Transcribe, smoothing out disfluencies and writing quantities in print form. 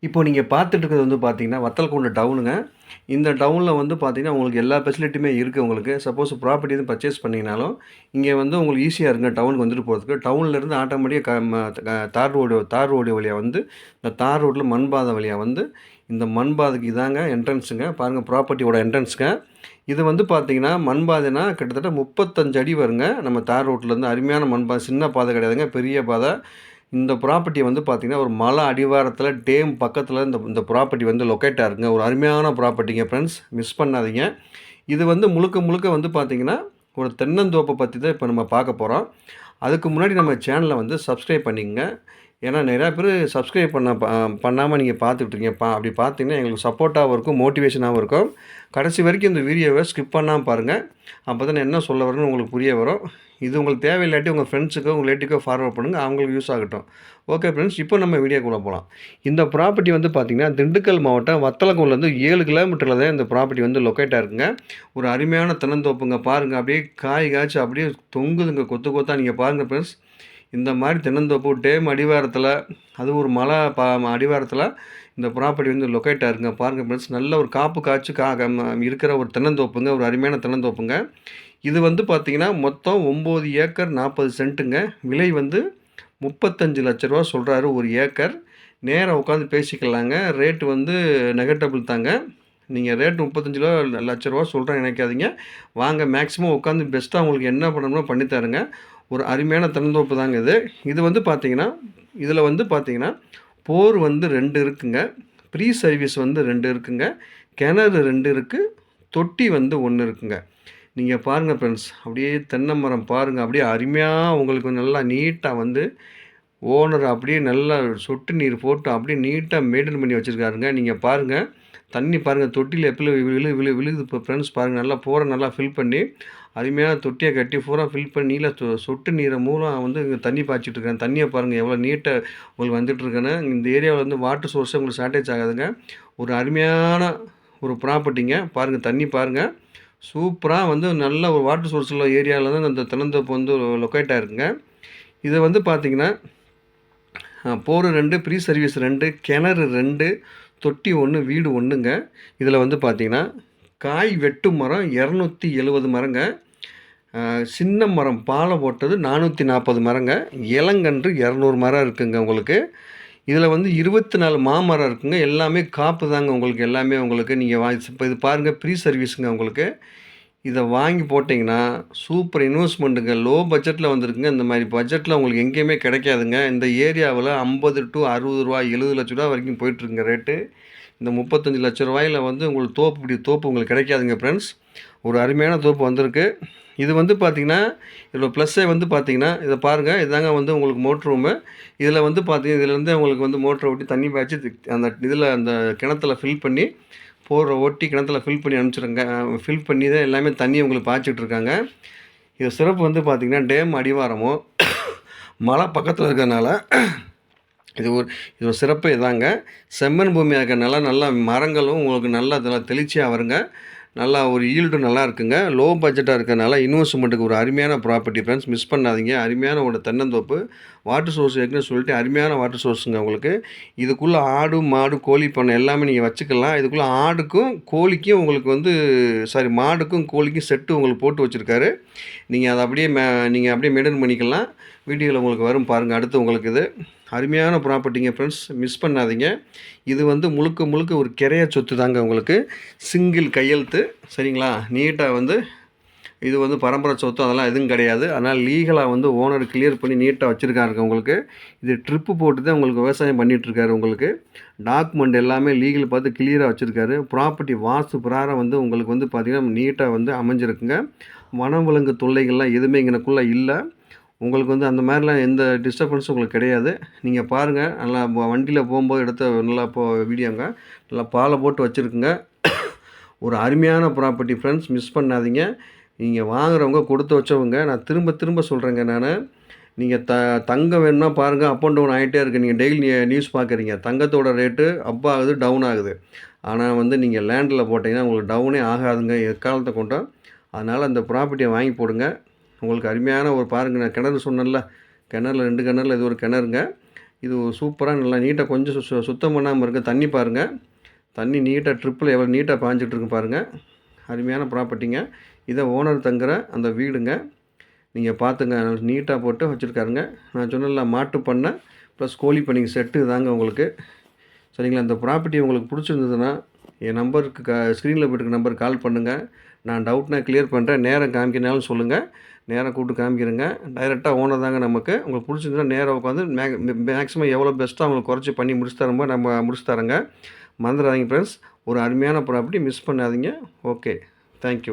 இப்போ நீங்க பார்த்துட்டு இருக்கிறது வந்து பார்த்தீங்கன்னா, வத்தலக்குண்டு டவுனுங்க. இந்த டவுன்ல வந்து பார்த்தீங்கன்னா, உங்களுக்கு எல்லா ஃபெசிலிட்டியுமே இருக்கு உங்களுக்கு. சப்போஸ் ப்ராப்பர்ட்டி எதுவும் பர்ச்சேஸ் பண்ணீங்கனாலும், இங்க வந்து உங்களுக்கு ஈஸியா இருக்குங்க டவுனுக்கு வந்துட்டு போறதுக்கு. டவுன்லேருந்து ஆட்டோமேட்டிக்கா தார் ரோடு வழியா வந்து, இந்த தார் ரோட்ல மண் பாதை வழியா வந்து, இந்த மண் பாதைக்கு இதாங்க என்ட்ரன்ஸுங்க. பாருங்க ப்ராப்பர்ட்டியோட என்ட்ரன்ஸுங்க. இது வந்து பார்த்தீங்கன்னா, மண் பாதைனா கிட்டத்தட்ட 35 அடி வருங்க. நம்ம தார் ரோட்லேருந்து அருமையான மண் பாதை. சின்ன பாதை கிடையாதுங்க, பெரிய பாதை. இந்த ப்ராப்பர்ட்டி வந்து பார்த்தீங்கன்னா, ஒரு மலை அடிவாரத்தில டேம் பக்கத்தில இந்த இந்த ப்ராப்பர்ட்டி வந்து லொக்கேட் ஆயிருக்குங்க. ஒரு அருமையான ப்ராப்பர்ட்டிங்க ஃப்ரெண்ட்ஸ். மிஸ் பண்ணாதீங்க. இது வந்து முழுக்க முழுக்க வந்து பார்த்தீங்கன்னா, ஒரு தென்னந்தோப்ப பத்தி தான் இப்ப நம்ம பார்க்க போறோம். அதுக்கு முன்னாடி நம்ம சேனல வந்து சப்ஸ்கிரைப் பண்ணிக்கங்க. ஏன்னா நெறையா பேரு சப்ஸ்கிரைப் பண்ணாம நீங்க பார்த்துட்ருக்கீங்க. அப்படி பார்த்தீங்கன்னா, எங்களுக்கு சப்போர்ட்டாவும் இருக்கும், மோட்டிவேஷனாவும் இருக்கும். கடைசி வரைக்கும் இந்த வீடியோவ ஸ்கிப் பண்ணாம பாருங்க. அப்பதான் நான் என்ன சொல்ல வரேன்னு உங்களுக்கு புரிய வரும். இது உங்களுக்கு தேவையில்லாட்டி உங்க ஃப்ரெண்ட்ஸுக்கோ, உங்க ரிலேட்டிவ்க்கோ ஃபார்வர்ட் பண்ணுங்க. அவங்களுக்கு யூஸ் ஆகட்டும். ஓகே ஃப்ரெண்ட்ஸ், இப்போ நம்ம வீடியோக்குள்ள போலாம். இந்த ப்ராப்பர்ட்டி வந்து பார்த்தீங்கன்னா, திண்டுக்கல் மாவட்டம் வத்தலக்குண்டுலேருந்து 7 கிலோமீட்டர்ல தான் இந்த ப்ராப்பர்ட்டி வந்து லொக்கேட் ஆயிருக்குங்க. ஒரு அருமையான தென்னந்தோப்புங்க. பாருங்க அப்படியே காய் காய்ச்சி அப்படியே தொங்குதுங்க கொத்து கொத்தா. நீங்க பாருங்க ஃப்ரெண்ட்ஸ். இந்த மாதிரி தென்னந்தோப்பு டேம் அடிவாரத்தில், அது ஒரு மலை அடிவாரத்தில் இந்த ப்ராப்பர்ட்டி வந்து லொக்கேட் ஆயிருக்குங்க. பாருங்கள் ஃப்ரெண்ட்ஸ், நல்ல ஒரு காப்பு காய்ச்சி இருக்கிற ஒரு தென்னந்தோப்புங்க. ஒரு அருமையான தென்னந்தோப்புங்க. இது வந்து பார்த்தீங்கன்னா, மொத்தம் 9 ஏக்கர் 40 சென்ட்டுங்க. விலை வந்து 35 லட்ச ரூபா சொல்கிறாரு ஒரு ஏக்கர். நேரா உட்காந்து பேசிக்கலாங்க. ரேட்டு வந்து நெகட்டபிள் தாங்க. நீங்கள் ரேட் 35 லட்ச ரூபா சொல்கிறேன்னு நினைக்காதீங்க. வாங்க மேக்ஸிமம் உட்காந்து பெஸ்ட்டாக உங்களுக்கு என்ன பண்ணணுமோ பண்ணித்தரேங்க. ஒரு அருமையான தென்னந்தோப்பு தாங்க இது. இது வந்து பார்த்தீங்கன்னா, இதில் வந்து பார்த்தீங்கன்னா, போர் வந்து 2 இருக்குங்க. ப்ரீ சர்வீஸ் வந்து 2 இருக்குங்க. கிணறு 2 இருக்கு. தொட்டி வந்து 1 இருக்குங்க. நீங்க பாருங்க ஃப்ரெண்ட்ஸ். அப்படியே தென்னை மரம் பாருங்க. அப்படியே அருமையா உங்களுக்கு நல்லா நீட்டா வந்து ஓனர் அப்படியே நல்லா சொட்டு நீர் போட்டு அப்படியே நீட்டா மெயின்டெயின் பண்ணி வச்சிருக்காருங்க. நீங்க பாருங்க. தண்ணி பாருங்க தொட்டியில எப்படி விழுகுது இப்போ ஃப்ரெண்ட்ஸ் பாருங்க. நல்லா போரை நல்லா ஃபில் பண்ணி அருமையான தொட்டியை கட்டி பூரா ஃபில் பண்ணி சொட்டு நீரை மூலம் வந்து இங்கே தண்ணி பாய்ச்சிட்டு இருக்காங்க. தண்ணியை பாருங்கள் எவ்வளோ நீட்டாக உங்களுக்கு வந்துட்டுருக்குன்னு. இந்த ஏரியாவில் வந்து வாட்டர் சோர்ஸே உங்களுக்கு ஷார்ட்டேஜ் ஆகாதுங்க. ஒரு அருமையான ஒரு ப்ராப்பர்ட்டிங்க. பாருங்கள் தண்ணி பாருங்கள். சூப்பராக வந்து நல்ல ஒரு வாட்டர் சோர்ஸ் உள்ள ஏரியாவில் தான் இந்த தென்னந்தோப்பு வந்து லொக்கேட் ஆகிருக்குங்க. இதை வந்து பார்த்திங்கன்னா, போர் 2, ப்ரீ சர்வீஸ் 2, கிணறு 2, தொட்டி 1, வீடு 1ங்க. இதில் வந்து பார்த்திங்கன்னா, காய் வெட்டு மரம் 270 மரங்க. சின்ன மரம் பாலை போட்டது 440 மரங்க. இளங்கன்று 200 மரம் இருக்குங்க உங்களுக்கு. இதில் வந்து 24 மாமரம் இருக்குங்க. எல்லாமே காப்பு தாங்க உங்களுக்கு. எல்லாமே உங்களுக்கு நீங்கள் இப்போ இது பாருங்கள் ப்ரீ சர்வீஸுங்க உங்களுக்கு. இதை வாங்கி போட்டிங்கன்னா சூப்பர் இன்வெஸ்ட்மெண்ட்டுங்க. லோ பட்ஜெட்டில் வந்துருக்குங்க. இந்த மாதிரி பட்ஜெட்டில் உங்களுக்கு எங்கேயுமே கிடைக்காதுங்க. இந்த ஏரியாவில் 50 to 60 ரூபா 70 லட்ச ரூபா வரைக்கும் போயிட்டுருக்குங்க ரேட்டு. இந்த 35 லட்ச ரூபாயில் வந்து உங்களுக்கு தோப்பு உங்களுக்கு கிடைக்காதுங்க ஃப்ரெண்ட்ஸ். ஒரு அருமையான தோப்பு வந்திருக்கு. இது வந்து பார்த்திங்கன்னா, இதில் ப்ளஸ்ஸே வந்து பார்த்திங்கன்னா, இதை பாருங்கள். இதாங்க வந்து உங்களுக்கு மோட்ரு ரூமு. இதில் வந்து பார்த்திங்கன்னா, இதிலேருந்து உங்களுக்கு வந்து மோட்டரை ஓட்டி தண்ணி பாய்ச்சி அந்த இதில் அந்த கிணத்துல ஃபில் பண்ணி ஓட்டி கிணத்துல ஃபில் பண்ணி அனுப்பிச்சிடுங்க. ஃபில் பண்ணி தான் எல்லாமே தண்ணி உங்களுக்கு பாய்ச்சிட்ருக்காங்க. இது சிறப்பு வந்து பார்த்திங்கன்னா, டேம் அடிவாரமும் மலை பக்கத்தில் இருக்கிறதுனால இது ஒரு சிறப்பு இதாங்க. செம்மண் பூமியாக இருக்கிறனால நல்லா மரங்களும் உங்களுக்கு நல்லா இதெல்லாம் தெளிச்சியாக வருங்க. நல்லா ஒரு ஈல்டும் நல்லா இருக்குங்க. லோ பட்ஜெட்டாக இருக்கிறனால இன்வெஸ்ட்மெண்ட்டுக்கு ஒரு அருமையான ப்ராப்பர்ட்டி ஃப்ரெண்ட்ஸ். மிஸ் பண்ணாதீங்க. அருமையான ஒரு தென்னந்தோப்பு. வாட்டர் சோர்ஸ் ஏற்கனவே சொல்லிட்டு அருமையான வாட்டர் சோர்ஸுங்க உங்களுக்கு. இதுக்குள்ளே ஆடு மாடு கோழி பண்ணை எல்லாமே நீங்கள் வச்சுக்கலாம். இதுக்குள்ளே ஆடுக்கும் கோழிக்கும் உங்களுக்கு வந்து மாடுக்கும் கோழிக்கும் செட்டு உங்களுக்கு போட்டு வச்சுருக்காரு. நீங்கள் அதை அப்படியே நீங்கள் அப்படியே மெயின்டைன் பண்ணிக்கலாம். வீடியோவில் உங்களுக்கு வரும் பாருங்கள். அடுத்து உங்களுக்கு இது அருமையான ப்ராப்பர்ட்டிங்க ஃப்ரெண்ட்ஸ். மிஸ் பண்ணாதீங்க. இது வந்து முழுக்க முழுக்க ஒரு கிரைய சொத்து தாங்க உங்களுக்கு. சிங்கிள் கையெழுத்து சரிங்களா. நீட்டாக வந்து இது வந்து பரம்பரை சொத்து அதெல்லாம் எதுவும் கிடையாது. அதனால் லீகலாக வந்து ஓனர் கிளியர் பண்ணி நீட்டாக வச்சுருக்காருங்க உங்களுக்கு. இது ட்ரிப்பு போட்டு தான் உங்களுக்கு விவசாயம் பண்ணிகிட்ருக்காரு உங்களுக்கு. டாக்குமெண்ட் எல்லாமே லீகல் பார்த்து கிளியராக வச்சுருக்காரு. ப்ராப்பர்ட்டி வாஸ்து பிரகாரம் வந்து உங்களுக்கு வந்து பார்த்திங்கன்னா நீட்டாக வந்து அமைஞ்சிருக்குங்க. வனவிலங்கு தொல்லைகள்லாம் எதுவுமே இங்கனக்குள்ளே இல்லை. உங்களுக்கு வந்து அந்த மாதிரிலாம் எந்த டிஸ்டர்பன்ஸும் உங்களுக்கு கிடையாது. நீங்கள் பாருங்கள். நல்லா வண்டியில் போகும்போது எடுத்த நல்லா வீடியோங்க. நல்லா பாலை போட்டு வச்சுருக்குங்க. ஒரு அருமையான ப்ராப்பர்ட்டி ஃப்ரெண்ட்ஸ். மிஸ் பண்ணாதீங்க. நீங்கள் வாங்குறவங்க கொடுத்து வச்சவங்க. நான் திரும்ப திரும்ப சொல்கிறேங்க நான். நீங்கள் தங்கம் வேணும்னா பாருங்கள். அப் அண்ட் டவுன் ஆகிட்டே இருக்குது. நீங்கள் டெய்லி நியூஸ் பார்க்குறீங்க. தங்கத்தோட ரேட்டு அப் ஆகுது டவுன் ஆகுது. ஆனால் வந்து நீங்கள் லேண்டில் போட்டிங்கன்னா உங்களுக்கு டவுனே ஆகாதுங்க எக்காலத்தை கொண்டும். அதனால் அந்த ப்ராப்பர்ட்டியை வாங்கி போடுங்க. உங்களுக்கு அருமையான ஒரு பாருங்கள். நான் கிணறு சொன்னேன்ல, கிணறுல 2 கிணறுல இது ஒரு கிணறுங்க. இது சூப்பரா நல்லா நீட்டாக கொஞ்சம் சுத்தம் பண்ணாமல் இருக்க தண்ணி பாருங்கள். தண்ணி நீட்டாக ட்ரிப்பில் எவ்வளோ நீட்டாக பாய்ஞ்சிட்டு இருக்கு பாருங்கள். அருமையான ப்ராப்பர்ட்டிங்க. இதை ஓனர் தங்குற அந்த வீடுங்க. நீங்கள் பார்த்துங்க நீட்டாக போட்டு வச்சுருக்காருங்க. நான் சொன்னேன்ல மாட்டு பண்ணை ப்ளஸ் கோழி பண்ணைக்கு செட்டு தாங்க உங்களுக்கு. சரிங்களா? இந்த ப்ராப்பர்ட்டி உங்களுக்கு பிடிச்சிருந்ததுன்னா என் நம்பருக்கு ஸ்க்ரீனில் போய்ட்டுருக்க நம்பருக்கு கால் பண்ணுங்கள். நான் டவுட்னா கிளியர் பண்ணுறேன். நேரம் காமிக்கினாலும் சொல்லுங்கள். நேராக கூப்பிட்டு காமிக்கிறேங்க. டைரெக்டாக ஓனர் தாங்க நமக்கு. உங்களுக்கு பிடிச்சிருந்ததுன்னா நேராக உட்காந்து மேக்ஸிமம் எவ்வளோ பெஸ்ட்டாக அவங்களுக்கு குறைச்சி பண்ணி முடிச்சு தரமோ நம்ம முடிச்சு தரோங்க. மறந்துடாதீங்க ஃப்ரெண்ட்ஸ். ஒரு அருமையான ப்ராப்பர்ட்டி மிஸ் பண்ணாதீங்க. ஓகே. தேங்க்யூ.